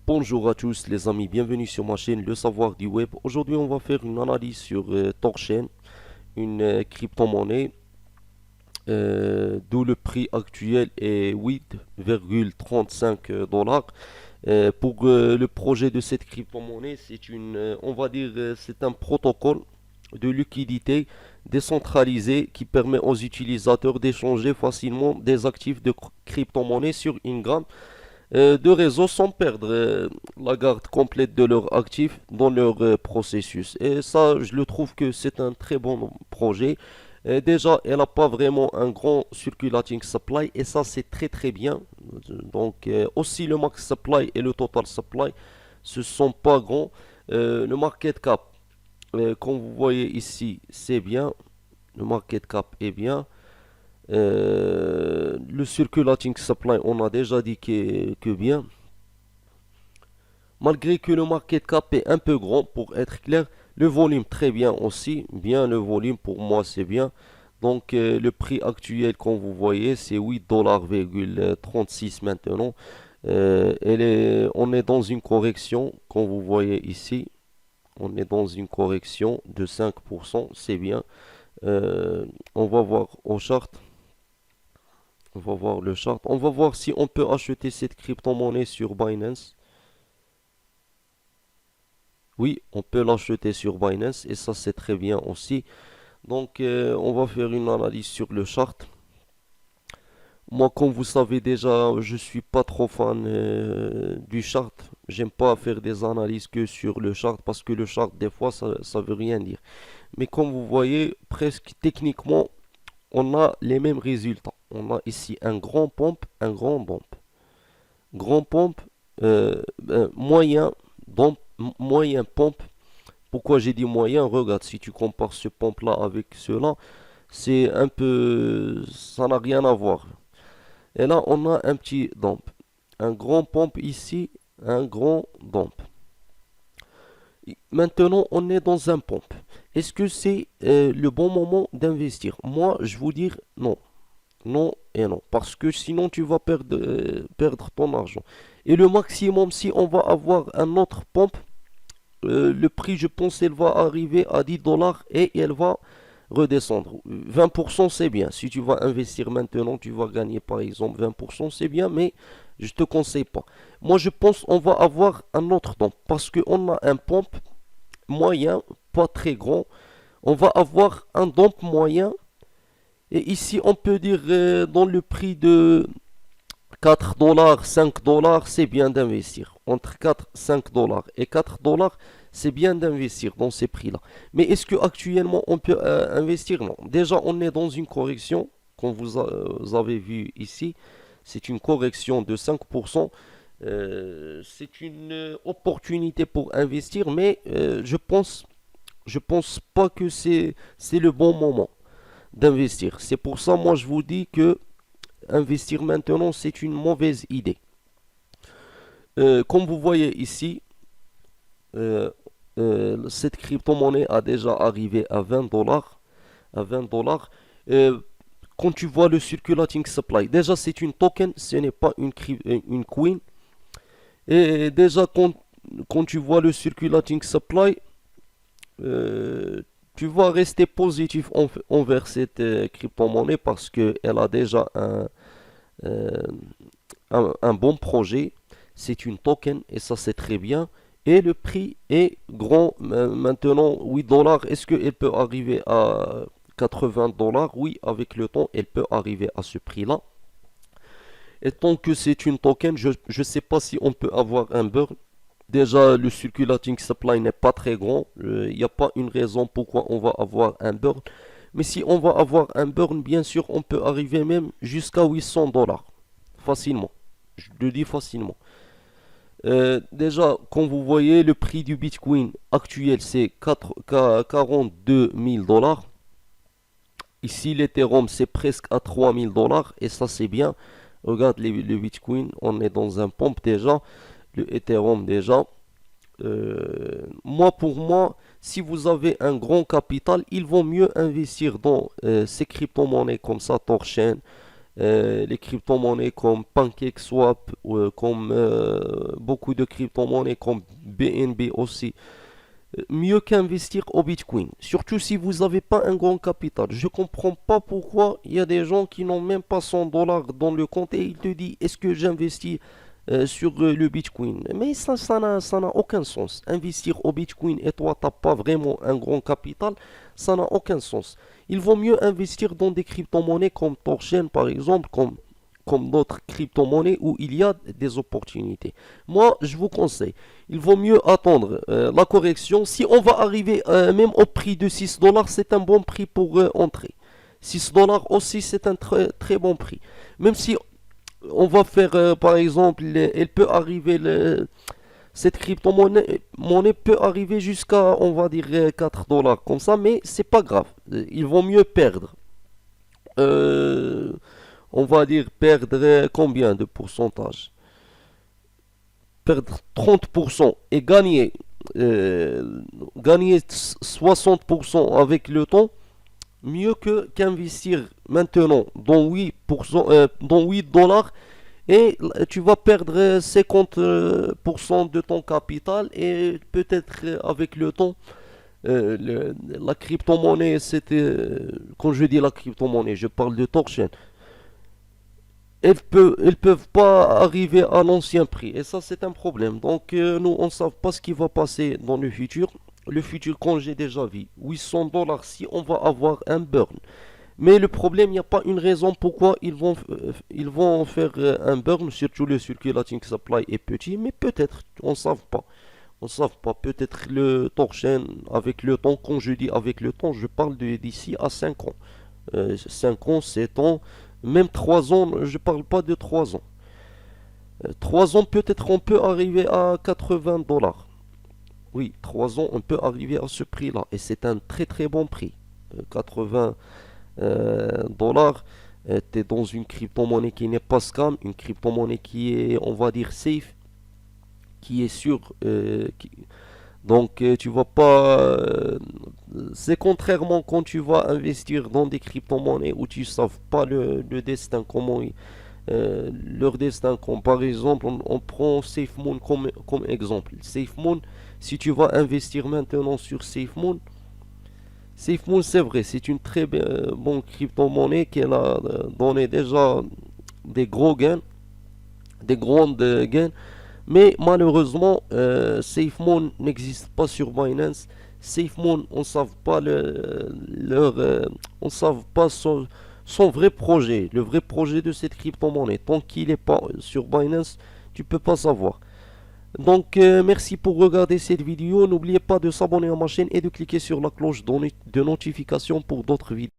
Bonjour à tous les amis, bienvenue sur ma chaîne Le Savoir du Web. Aujourd'hui on va faire une analyse sur Torchain, une crypto-monnaie d'où le prix actuel est 8,35 dollars. Pour le projet de cette crypto-monnaie, on va dire, c'est un protocole de liquidité décentralisé qui permet aux utilisateurs d'échanger facilement des actifs de crypto-monnaie sur une gamme de réseaux sans perdre la garde complète de leurs actifs dans leur processus. Et ça, je le trouve que c'est un très bon projet. Déjà, elle n'a pas vraiment un grand circulating supply et ça, c'est très très bien. Donc, aussi le max supply et le total supply, ce sont pas grands. Le market cap, comme vous voyez ici, c'est bien. Le market cap est bien. Le circulating supply, on a déjà dit que bien. Malgré que le market cap est un peu grand, pour être clair, le volume très bien aussi. Bien le volume, pour moi, c'est bien. Donc, le prix actuel, comme vous voyez, c'est 8,36$ maintenant. On est dans une correction, comme vous voyez ici. On est dans une correction de 5%, c'est bien. On va voir au chart. On va voir le chart. On va voir si on peut acheter cette crypto-monnaie sur Binance. Oui, on peut l'acheter sur Binance et ça c'est très bien aussi. Donc on va faire une analyse sur le chart. Moi, comme vous savez déjà, je suis pas trop fan du chart. J'aime pas faire des analyses que sur le chart parce que le chart des fois ça veut rien dire. Mais comme vous voyez, presque techniquement, on a les mêmes résultats. On a ici un grand pompe, un grand pompe. Grand pompe, moyen, moyen pompe. Pourquoi j'ai dit moyen? Regarde, si tu compares ce pompe-là avec cela, c'est un peu, ça n'a rien à voir. Et là, on a un petit dump. Un grand pompe ici, un grand dump. Maintenant, on est dans un pompe. Est-ce que c'est le bon moment d'investir? Moi, je vous dire non. Non et non. Parce que sinon, tu vas perdre ton argent. Et le maximum, si on va avoir un autre pompe, le prix, je pense, elle va arriver à 10 dollars et elle va redescendre. 20%, c'est bien. Si tu vas investir maintenant, tu vas gagner par exemple 20%, c'est bien, mais je te conseille pas. Moi, je pense on va avoir un autre temps parce qu'on a un pompe moyen, pas très grand. On va avoir un dump moyen. Et ici, on peut dire dans le prix de 4 dollars, 5 dollars, c'est bien d'investir. Entre 4, 5 dollars et 4 dollars, c'est bien d'investir dans ces prix-là. Mais est-ce que actuellement on peut investir? Non. Déjà, on est dans une correction, comme vous avez vu ici. C'est une correction de 5%. C'est une opportunité pour investir, mais je pense pas que c'est le bon moment d'investir. C'est pour ça, moi, je vous dis que investir maintenant, c'est une mauvaise idée. Comme vous voyez ici, euh, cette crypto-monnaie a déjà arrivé à 20 dollars. À 20 dollars. Quand tu vois le circulating supply, déjà c'est une token, ce n'est pas une coin. Et déjà quand tu vois le circulating supply, euh, tu vas rester positif envers cette crypto-monnaie parce qu'elle a déjà euh, un bon projet, c'est une token et ça c'est très bien. Et le prix est grand maintenant, 8 dollars. Est-ce qu'elle peut arriver à 80 dollars? Oui, avec le temps, elle peut arriver à ce prix-là. Et tant que c'est une token, je ne sais pas si on peut avoir un burn. Déjà, le circulating supply n'est pas très grand. Il n'y a pas une raison pourquoi on va avoir un burn. Mais si on va avoir un burn, bien sûr, on peut arriver même jusqu'à 800 dollars. Facilement. Je le dis facilement. Déjà, comme vous voyez, le prix du Bitcoin actuel, c'est 42 000 dollars. Ici, l'Ethereum, c'est presque à 3 000 dollars. Et ça, c'est bien. Regarde le Bitcoin, on est dans un pompe déjà. Le Ethereum déjà. Moi, pour moi, si vous avez un grand capital, il vaut mieux investir dans ces crypto-monnaies comme ça, Torchain, les crypto-monnaies comme PancakeSwap, comme beaucoup de crypto-monnaies comme BNB aussi, mieux qu'investir au Bitcoin. Surtout si vous n'avez pas un grand capital. Je comprends pas pourquoi il y a des gens qui n'ont même pas 100 dollars dans le compte et ils te disent est-ce que j'investis sur le Bitcoin. Mais ça n'a aucun sens. Investir au Bitcoin et toi, tu n'as pas vraiment un grand capital, ça n'a aucun sens. Il vaut mieux investir dans des crypto-monnaies comme Torchain, par exemple, comme d'autres crypto-monnaies où il y a des opportunités. Moi, je vous conseille, il vaut mieux attendre la correction. Si on va arriver même au prix de 6 dollars, c'est un bon prix pour entrer. 6 dollars aussi, c'est un très, très bon prix. Même si on va faire, par exemple, elle peut arriver, cette crypto-monnaie peut arriver jusqu'à, on va dire, 4 dollars comme ça, mais c'est pas grave. Ils vont mieux perdre. Euh, on va dire perdre combien de pourcentage? Perdre 30% et gagner 60% avec le temps, mieux que qu'investir maintenant dans 8 dollars et tu vas perdre 50% de ton capital et peut-être avec le temps, la crypto-monnaie, quand je dis la crypto-monnaie, je parle de Torchain, elles peuvent pas arriver à l'ancien prix et ça c'est un problème. Donc nous on ne sait pas ce qui va passer dans le futur. Le futur, quand j'ai déjà vu, 800 dollars si on va avoir un burn. Mais le problème, il n'y a pas une raison pourquoi ils vont faire un burn, surtout le circulating supply est petit, mais peut-être, on ne sait pas. On ne sait pas, peut-être le torchen avec le temps, quand je dis avec le temps, je parle d'ici à 5 ans. 5 ans, 7 ans, même 3 ans, je ne parle pas de 3 ans. 3 ans, peut-être on peut arriver à 80 dollars. Oui, 3 ans, on peut arriver à ce prix-là. Et c'est un très très bon prix. 80 dollars, tu es dans une crypto-monnaie qui n'est pas scam, une crypto-monnaie qui est, on va dire, safe, qui est sûre. Donc, tu vas pas. C'est contrairement quand tu vas investir dans des crypto-monnaies où tu ne sais pas le destin, leur destin. Comme par exemple, on prend SafeMoon comme exemple. SafeMoon, si tu vas investir maintenant sur SafeMoon, SafeMoon, c'est vrai, c'est une très bonne crypto-monnaie qui a donné déjà des gros gains, des grandes gains, mais malheureusement, SafeMoon n'existe pas sur Binance. SafeMoon, on ne sait pas on ne sait pas son vrai projet, le vrai projet de cette crypto-monnaie. Tant qu'il n'est pas sur Binance, tu peux pas savoir. Donc merci pour regarder cette vidéo. N'oubliez pas de s'abonner à ma chaîne et de cliquer sur la cloche de notification pour d'autres vidéos.